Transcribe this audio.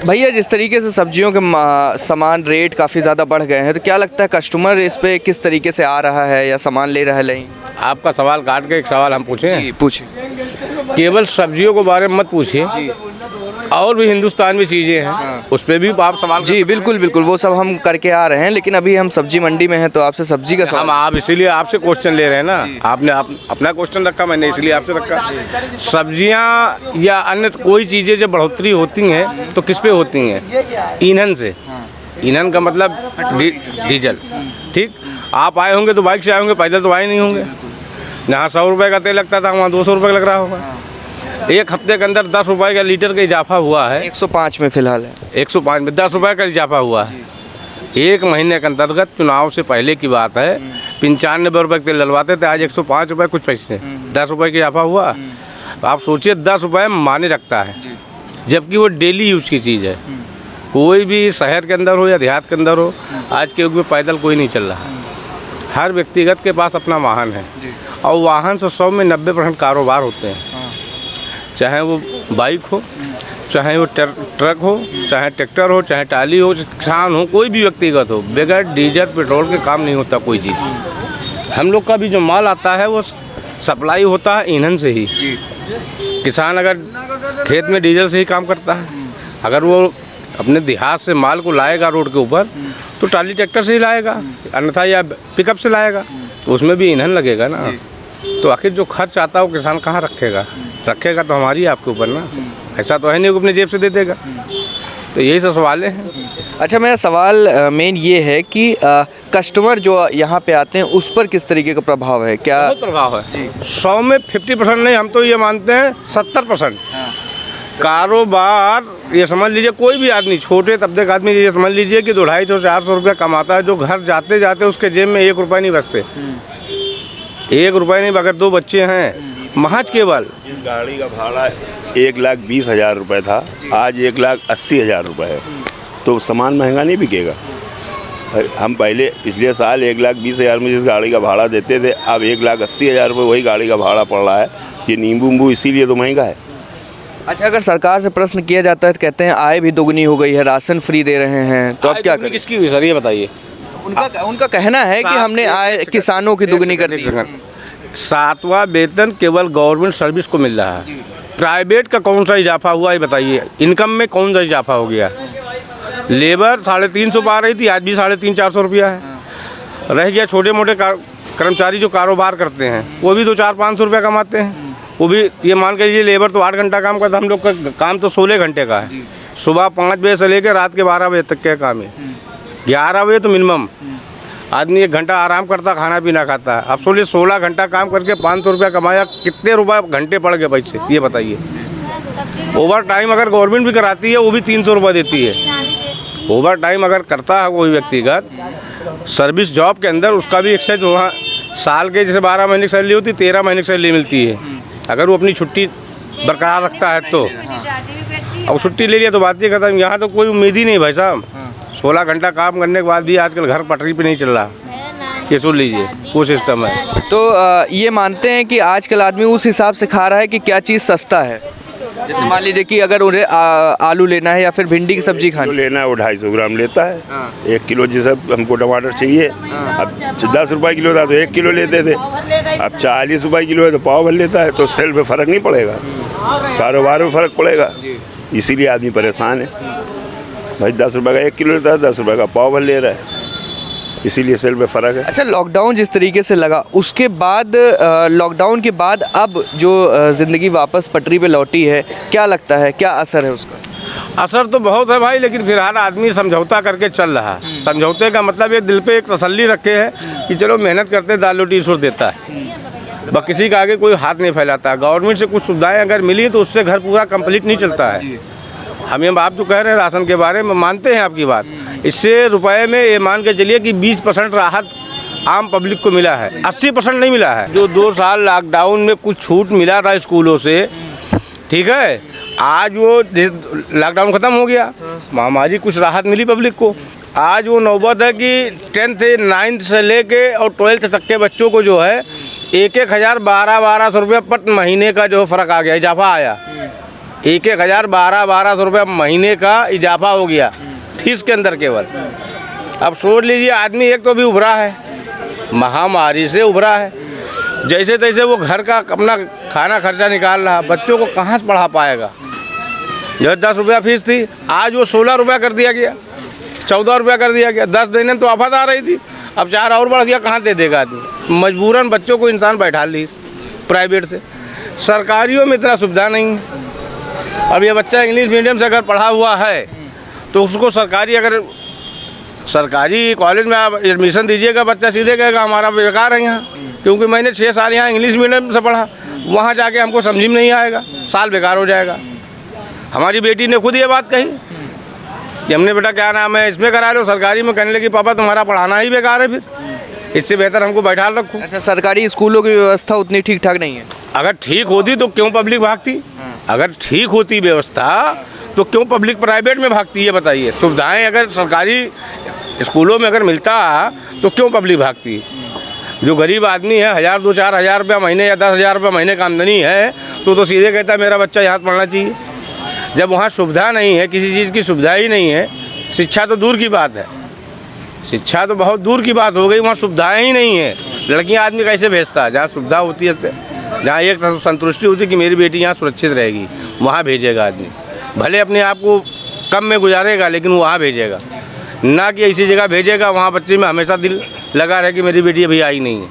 भैया जिस तरीके से सब्जियों के सामान रेट काफ़ी ज़्यादा बढ़ गए हैं, तो क्या लगता है कस्टमर इस पे किस तरीके से आ रहा है या सामान ले रहा है नहीं? आपका सवाल काट के एक सवाल हम पूछें? जी पूछिए। केवल सब्जियों के बारे में मत पूछिए, और भी हिंदुस्तान में चीज़ें हैं उस पर भी आप सवाल जी बिल्कुल बिल्कुल, वो सब हम करके आ रहे हैं, लेकिन अभी हम सब्जी मंडी में हैं तो आपसे सब्जी का सवाल। हम आप इसीलिए आपसे क्वेश्चन ले रहे हैं ना, आपने अपना क्वेश्चन रखा, मैंने इसलिए आपसे रखा। सब्जियां या अन्य कोई चीज़ें जब बढ़ोतरी होती हैं तो किस पे होती हैं? ईंधन से। ईंधन का मतलब डीजल। ठीक, आप आए होंगे तो बाइक से आए होंगे, पैदल तो आए नहीं होंगे। जहाँ 100 रुपये का तेल लगता था वहाँ 200 रुपये लग रहा होगा। एक हफ्ते के अंदर 10 रुपये का लीटर का इजाफा हुआ है। 105 में फिलहाल है। 105 में 10 रुपये का इजाफा हुआ है। एक महीने के अंतर्गत, चुनाव से पहले की बात है, 95 रुपये तेल डलवाते थे, आज 105 रुपये कुछ पैसे, 10 रुपये का इजाफा हुआ। तो आप सोचिए 10 रुपये माने रखता है, जबकि वो डेली यूज़ की चीज़ है। कोई भी शहर के अंदर हो या देहात के अंदर हो, आज के युग में पैदल कोई नहीं चल रहा है। हर व्यक्तिगत के पास अपना वाहन है, और वाहन से 100 में 90% कारोबार होते हैं। चाहे वो बाइक हो, चाहे वो ट्रक हो, चाहे ट्रैक्टर हो, चाहे टाली हो, किसान हो, कोई भी व्यक्तिगत हो, बगैर डीजल पेट्रोल के काम नहीं होता कोई चीज़। हम लोग का भी जो माल आता है वो सप्लाई होता है ईंधन से ही। किसान अगर खेत में डीजल से ही काम करता है, अगर वो अपने देहात से माल को लाएगा रोड के ऊपर तो टाली ट्रैक्टर से ही लाएगा, अन्यथा या पिकअप से लाएगा, तो उसमें भी ईंधन लगेगा ना। तो आखिर जो खर्च आता है वो किसान कहाँ रखेगा? रखेगा तो हमारी आपके ऊपर ना, ऐसा तो है नहीं कि अपने जेब से दे देगा। तो यही सब सवाल हैं। अच्छा, मेरा सवाल मेन ये है कि कस्टमर जो यहाँ पे आते हैं उस पर किस तरीके का प्रभाव है? क्या बहुत प्रभाव है? 100 में 50% नहीं, हम तो ये मानते हैं 70%। कारोबार ये समझ लीजिए, कोई भी आदमी, छोटे तबके का आदमी ये समझ लीजिए कि 250-400 रुपया कमाता है, जो घर जाते जाते उसके जेब में 1 रुपया नहीं बचते। 1 रुपया नहीं, अगर 2 बच्चे हैं, महज केवल इस गाड़ी का भाड़ा 1,20,000 रुपये था, आज 1,80,000 रुपये है। तो सामान महंगा नहीं बिकेगा। हम पहले पिछले साल 1,20,000 में जिस गाड़ी का भाड़ा देते थे, अब 1,80,000 रुपये वही गाड़ी का भाड़ा पड़ रहा है। ये नींबू उम्बू इसीलिए तो महंगा है। अच्छा, अगर सरकार से प्रश्न किया जाता है तो कहते हैं आय भी दोगुनी हो गई है, राशन फ्री दे रहे हैं, तो अब क्या करें? किसकी हुई सर, ये बताइए। उनका कहना है कि हमने आय किसानों की दुगनी कर दी। 7वां वेतन केवल गवर्नमेंट सर्विस को मिल रहा है। प्राइवेट का कौन सा इजाफा हुआ, ये बताइए। इनकम में कौन सा इजाफा हो गया? लेबर 350 पा रही थी, आज भी 350-400 रुपया है। रह गया छोटे मोटे कर्मचारी जो कारोबार करते हैं, वो भी 200-500 रुपया कमाते हैं। वो भी ये मान के लीजिए, लेबर तो 8 घंटा काम करता है, हम लोग का काम तो 16 घंटे का है। सुबह 5 बजे से लेकर रात के 12 बजे तक का काम है। 11 बजे तो मिनिमम आदमी 1 घंटा आराम करता, खाना पीना खाता है। अब सोचिए 16 घंटा काम करके 500 रुपया कमाया, कितने रुपये घंटे पड़ गए पैसे, ये बताइए। ओवर टाइम अगर गवर्नमेंट भी कराती है वो भी 300 रुपये देती है। ओवर टाइम अगर करता है कोई व्यक्तिगत सर्विस जॉब के अंदर, उसका भी एक्साइज वहाँ साल के जैसे 12 महीने की सैलरी होती है, 13 महीने की सैलरी मिलती है। अगर वो अपनी छुट्टी बरकरार रखता है तो, अब छुट्टी ले लिया तो बात ही खत्म। यहाँ तो कोई उम्मीद ही नहीं भाई साहब। 16 घंटा काम करने के बाद भी आजकल घर पटरी पे नहीं चल रहा, ये सुन लीजिए, वो सिस्टम है। तो ये मानते हैं कि आजकल आदमी उस हिसाब से खा रहा है कि क्या चीज़ सस्ता है। जैसे मान लीजिए कि अगर उन्हें आलू लेना है या फिर भिंडी की सब्जी खानी लेना है, वो 250 ग्राम लेता है। 1 किलो जैसे हमको टमाटर चाहिए, अब 10 रुपये किलो था तो 1 किलो लेते थे, अब 40 रुपये किलो है तो पाव भर लेता है। तो सेल पे फ़र्क नहीं पड़ेगा, कारोबार में फ़र्क पड़ेगा, इसीलिए आदमी परेशान है। भाई 10 रुपये का 1 किलो लेता है, 10 रुपये का पाव भर ले रहा है, इसीलिए सेल पे फ़र्क है। अच्छा, लॉकडाउन जिस तरीके से लगा, उसके बाद लॉकडाउन के बाद अब जो ज़िंदगी वापस पटरी पे लौटी है, क्या लगता है, क्या असर है उसका? असर तो बहुत है भाई, लेकिन फिलहाल आदमी समझौता करके चल रहा है। समझौते का मतलब ये दिल पे एक तसल्ली रखे है कि चलो मेहनत करते दाल रोटी ईश्वर देता है, बस किसी का आगे कोई हाथ नहीं फैलाता। गवर्नमेंट से कुछ सुविधाएं अगर मिली तो उससे घर पूरा कंप्लीट नहीं चलता है। हम आप जो कह रहे हैं राशन के बारे में, मानते हैं आपकी बात। इससे रुपए में ये मान के चलिए कि 20% राहत आम पब्लिक को मिला है, 80% नहीं मिला है। जो 2 साल लॉकडाउन में कुछ छूट मिला था स्कूलों से, ठीक है, आज वो लॉकडाउन ख़त्म हो गया, महामारी कुछ राहत मिली पब्लिक को। आज वो नौबत है कि 10th 9th से लेके और 12th तक के बच्चों को जो है 1,000 1200 रुपये पर महीने का जो फ़र्क आ गया, इजाफा आया। 1,000 1200 रुपये महीने का इजाफा हो गया फीस के अंदर केवल। अब सोच लीजिए, आदमी एक तो भी उभरा है, महामारी से उभरा है, जैसे तैसे वो घर का अपना खाना खर्चा निकाल रहा, बच्चों को कहाँ से पढ़ा पाएगा। जो 10 रुपया फीस थी, आज वो 16 रुपया कर दिया गया, 14 रुपया कर दिया गया। 10 देने में तो आफत आ रही थी, अब 4 और बढ़ गया, कहाँ दे देगा आदमी। मजबूरन बच्चों को इंसान बैठा ली प्राइवेट से। सरकारियों में इतना सुविधा नहीं है। अब ये बच्चा इंग्लिश मीडियम से अगर पढ़ा हुआ है तो उसको सरकारी कॉलेज में आप एडमिशन दीजिएगा, बच्चा सीधे कहेगा हमारा बेकार है यहाँ, क्योंकि मैंने 6 साल यहाँ इंग्लिश मीडियम से पढ़ा, वहाँ जाके हमको समझ में नहीं आएगा, साल बेकार हो जाएगा। हमारी बेटी ने खुद ये बात कही कि हमने बेटा क्या नाम है इसमें करा लो, सरकारी में। कहने लगी पापा तुम्हारा पढ़ाना ही बेकार है, फिर इससे बेहतर हमको बैठा रखो। अच्छा, सरकारी स्कूलों की व्यवस्था उतनी ठीक ठाक नहीं है? अगर ठीक होती तो क्यों पब्लिक भागती? अगर ठीक होती व्यवस्था तो क्यों पब्लिक प्राइवेट में भागती है, बताइए। सुविधाएं अगर सरकारी स्कूलों में अगर मिलता तो क्यों पब्लिक भागती? जो गरीब आदमी है, 1000 2 4 हज़ार रुपया महीने या 10,000 रुपये महीने का आमदनी है, तो सीधे कहता है मेरा बच्चा यहाँ पढ़ना चाहिए। जब वहाँ सुविधा नहीं है, किसी चीज़ की सुविधा ही नहीं है, शिक्षा तो दूर की बात है, शिक्षा तो बहुत दूर की बात हो गई, वहाँ सुविधाएं ही नहीं है। लड़कियाँ आदमी कैसे भेजता है? जहाँ सुविधा होती है, जहाँ एक संतुष्टि होती है कि मेरी बेटी यहाँ सुरक्षित रहेगी, वहाँ भेजेगा आदमी। भले अपने आप को कम में गुजारेगा, लेकिन वहाँ भेजेगा, ना कि ऐसी जगह भेजेगा वहाँ बच्चे में हमेशा दिल लगा रहे कि मेरी बेटी अभी आई नहीं है।